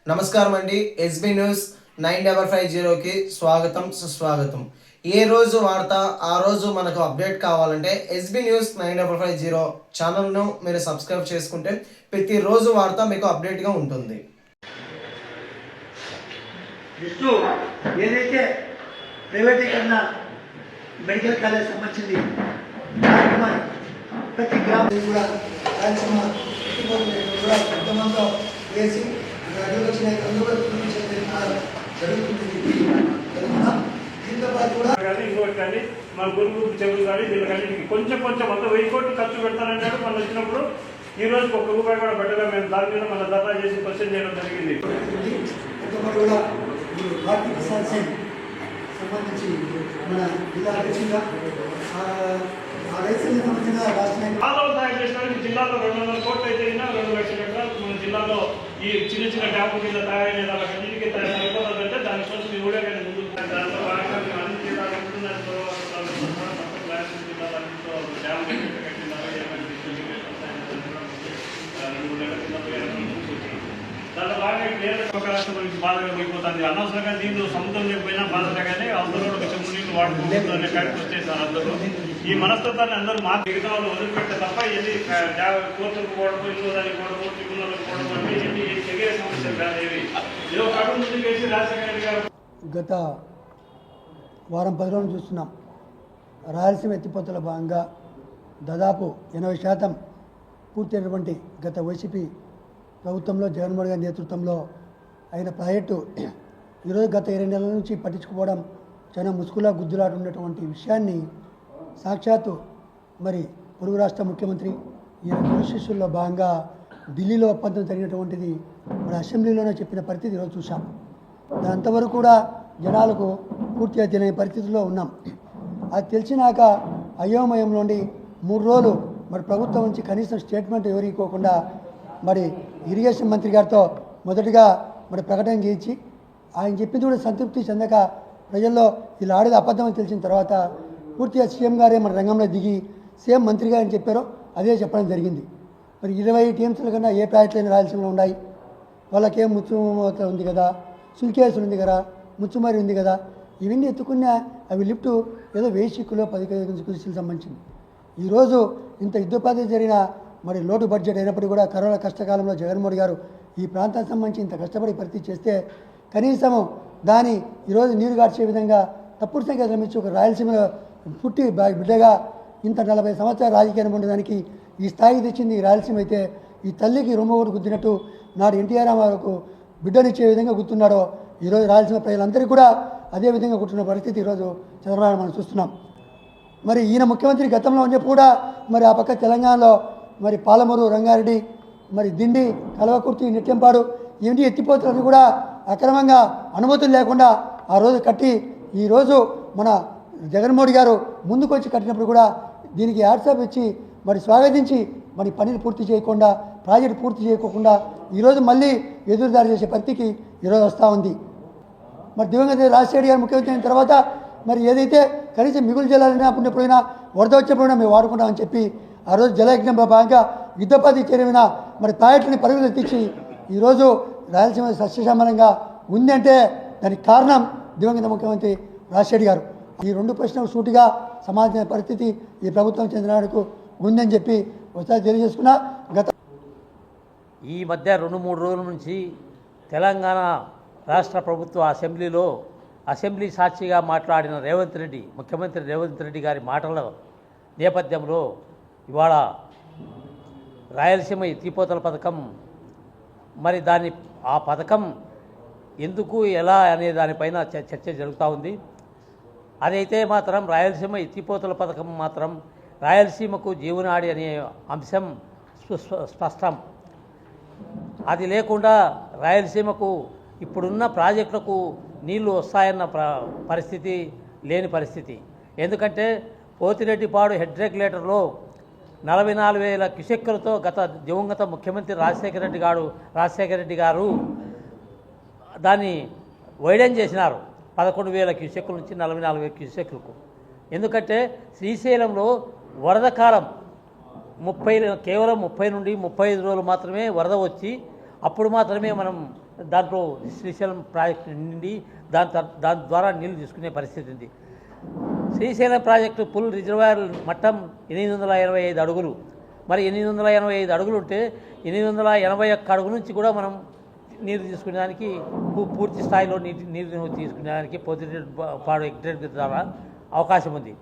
నమస్కారం అండి. SB news 9550కి స్వాగతం సుస్వాగతం. ఏ రోజు వార్త ఆ రోజు మనకు అప్డేట్ కావాలంటే ఎస్బీ న్యూస్ 9550 ఛానల్ను మీరు సబ్స్క్రైబ్ చేసుకుంటే ప్రతిరోజు వార్త మీకు అప్డేట్గా ఉంటుంది. విష్ణు ఏదైతే ప్రైవేటీకరణ మెడికల్ కాలేజ్ సంబంధించింది ప్రతి గ్రామం కూడా రాయలసీమ కూడా పెద్దమంతో వేసి అడుగు వచ్చిన జరుగుతుంది. దీంతో పాటు కూడా ఇంకోటి కానీ మన గురువు చెరువు కానీ వీళ్ళకి కొంచెం కొంచెం అంత 1000 కోట్లు ఖర్చు పెడతానన్నాడు. మనం వచ్చినప్పుడు ఈ రోజు ₹1 కూడా పెట్టగా మేము దాని మీద మన ధర్నా చేసి క్వశ్చన్ చేయడం జరిగింది. కూడా ఆర్థిక సంబంధించి మన జిల్లా అధ్యక్షులుగా కాలువ తయారు చేసిన జిల్లాలో 200 కోట్లు అయితే 2 లక్షల ఎకరాలు మన జిల్లాలో ఈ చిన్న చిన్న డ్యాము కింద తయారైన వాళ్ళకి సరిపోతుందంటే దానికోసం మీ ఊళ్ళో కానీ ముందు దాంట్లో భాగంగా మేము అన్ని జిల్లాలు డ్యామ్ దాంట్లో బాగా ఒక రాష్ట్రం గురించి బాధగా పోయిపోతుంది. అనవసరంగా నీళ్ళు సముద్రం లేకపోయినా బాధగా కానీ అందరూ చెమ్ము నీళ్ళు వాడుకుంటున్న కాడికి వచ్చేసారు అందరూ. ఈ మనస్తత్వాన్ని అందరూ మిగతా వాళ్ళు వదిలిపెట్టే తప్ప ఎన్ని కోర్టులకు పోవడం ఇల్లు దానికి పోవడము ట్రిబ్యునల్కి పోవడం అంటే ఎన్ని తెగే సమస్యలు కాదు. ఏవి ఏదో ఒక అడుగు ముందుకు వేసి రాజశేఖర గారు గత వారం 10 రోజులు చూస్తున్నాం. రాయలసీమ ఎత్తిపోతల భాగంగా దాదాపు 80% పూర్తయినటువంటి గత వైసీపీ ప్రభుత్వంలో జగన్మోహన్ గారి నేతృత్వంలో అయిన ప్రాజెక్టు ఈరోజు గత 20 నెలల నుంచి పట్టించుకోవడం చాలా ముసుగులా గుద్దులాట ఉన్నటువంటి విషయాన్ని సాక్షాత్తు మరి పొరుగు రాష్ట్ర ముఖ్యమంత్రి ఈయన గురు శిష్యుల్లో భాగంగా ఢిల్లీలో ఒప్పందం జరిగినటువంటిది మన అసెంబ్లీలోనే చెప్పిన పరిస్థితి ఈరోజు చూసాం. అంతవరకు కూడా జనాలకు పూర్తిగా తెలియని పరిస్థితుల్లో ఉన్నాం. అది తెలిసినాక అయోమయంలోండి 3 రోజులు మరి ప్రభుత్వం నుంచి కనీసం స్టేట్మెంట్ ఎవరు ఇవ్వకుండా మరి ఇరిగేషన్ మంత్రి గారితో మొదటిగా మరి ప్రకటన చేయించి ఆయన చెప్పింది కూడా సంతృప్తి చెందక ప్రజల్లో ఇలా ఆడేది అబద్ధం అని తెలిసిన తర్వాత పూర్తిగా సీఎం గారే మన రంగంలో దిగి సీఎం మంత్రి గారు చెప్పారో అదే చెప్పడం జరిగింది. మరి 20 టీఎంసీల కన్నా ఏ ప్రాజెక్టులైన రాయలసీమలో ఉన్నాయి, వాళ్ళకేం ముచ్చుమూత ఉంది కదా, సుల్కేసులు ఉంది కదా, ముచ్చుమరి ఉంది కదా, ఇవన్నీ ఎత్తుకున్న అవి లిఫ్ట్ ఏదో 1000 చిక్కులో 15 చిక్కులు సంబంధించింది. ఈరోజు ఇంత యుద్ధోపాధి జరిగిన మరి లోటు బడ్జెట్ అయినప్పటికీ కూడా కరోనా కష్టకాలంలో జగన్మోహన్ గారు ఈ ప్రాంతానికి సంబంధించి ఇంత కష్టపడి పరిస్థితి చేస్తే కనీసము దాని ఈరోజు నీరు గార్చే విధంగా తప్పుడు సంఖ్యలు మించి ఒక రాయలసీమలో పుట్టి బిడ్డగా ఇంత 40 సంవత్సరాల రాజకీయాన్ని ఉండడానికి ఈ స్థాయికి తెచ్చింది రాయలసీమ అయితే ఈ తల్లికి రొమ్మగొడు గుద్దినట్టు నాడు ఎన్టీఆర్ రామారావుకు బిడ్డనిచ్చే విధంగా గుర్తున్నాడో ఈరోజు రాయలసీమ ప్రజలందరికీ కూడా అదే విధంగా గుర్తున్న పరిస్థితి ఈరోజు చంద్రబాబు మనం చూస్తున్నాం. మరి ఈయన ముఖ్యమంత్రి గతంలో ఉన్నప్పుడు కూడా మరి ఆ పక్క తెలంగాణలో మరి పాలమూరు, రంగారెడ్డి, మరి దిండి, కల్వకుర్తి, నిత్యంపాడు ఇవన్నీ ఎత్తిపోతులని కూడా అక్రమంగా అనుమతులు లేకుండా ఆ రోజు కట్టి ఈరోజు మన జగన్మోహన్ గారు ముందుకు వచ్చి కట్టినప్పుడు కూడా దీనికి యాడ్సాప్ ఇచ్చి మరి స్వాగతించి మరి పనిని పూర్తి చేయకుండా ప్రాజెక్టు పూర్తి చేయకోకుండా ఈరోజు మళ్ళీ ఎదురుదారి చేసే పరిస్థితికి ఈరోజు వస్తూ ఉంది. మరి దివంగత రాజశేఖర్ గారు ముఖ్యమంత్రి అయిన తర్వాత మరి ఏదైతే కనీసం మిగులు జలాలైనా పుణ్యపోయినా వరద వచ్చినప్పుడైనా మేము వాడుకుంటామని చెప్పి ఆ రోజు జలయజ్ఞంలో భాగంగా యుద్ధపతి చేరిన మరి ప్రాజెక్టుని పరుగులు ఎత్తించి ఈరోజు రాయలసీమ సస్యశ్యామలంగా ఉందంటే దానికి కారణం దివంగత ముఖ్యమంత్రి రాజశేఖర్ గారు. ఈ 2 ప్రశ్నలు సూటిగా సమాధాన పరిస్థితి ఈ ప్రభుత్వం చెందినకు ఉందని చెప్పి ఒకసారి తెలియజేసుకున్నా. ఈ మధ్య 2-3 రోజుల నుంచి తెలంగాణ రాష్ట్ర ప్రభుత్వ అసెంబ్లీ సాక్షిగా మాట్లాడిన ముఖ్యమంత్రి రేవంత్ రెడ్డి గారి మాటల నేపథ్యంలో ఇవాళ రాయలసీమ ఎత్తిపోతల పథకం మరి ఆ పథకం ఎందుకు ఎలా అనే దానిపైన చర్చ జరుగుతూ ఉంది. అదైతే మాత్రం రాయలసీమ ఎత్తిపోతల పథకం మాత్రం రాయలసీమకు జీవనాడి అనే అంశం స్పష్టం. అది లేకుండా రాయలసీమకు ఇప్పుడున్న ప్రాజెక్టులకు నీళ్లు వస్తాయన్న పరిస్థితి లేని పరిస్థితి. ఎందుకంటే పోతిరెడ్డిపాడు హెడ్ రెగ్యులేటర్లో 44,000 క్యూసెక్కులతో దివంగత ముఖ్యమంత్రి రాజశేఖర రెడ్డి గారు దాన్ని వైడెన్ చేసినారు 11,000 క్యూసెక్కుల నుంచి 44,000 క్యూసెక్కులకు. ఎందుకంటే శ్రీశైలంలో వరద కాలం కేవలం 30 నుండి 35 రోజులు మాత్రమే వరద వచ్చి అప్పుడు మాత్రమే మనం దాంట్లో శ్రీశైలం ప్రాజెక్టు నిండి దాని ద్వారా నీళ్లు తీసుకునే పరిస్థితి ఉంది. శ్రీశైలం ప్రాజెక్టు పుల్ రిజర్వాయర్ మట్టం 885 అడుగులు. మరి 885 అడుగులు ఉంటే 881 అడుగు నుంచి కూడా మనం నీరు తీసుకునేదానికి పూర్తి స్థాయిలో నీరు తీసుకునేదానికి పొద్దుపాడు ఎగ్జిట్ ద్వారా అవకాశం ఉంది.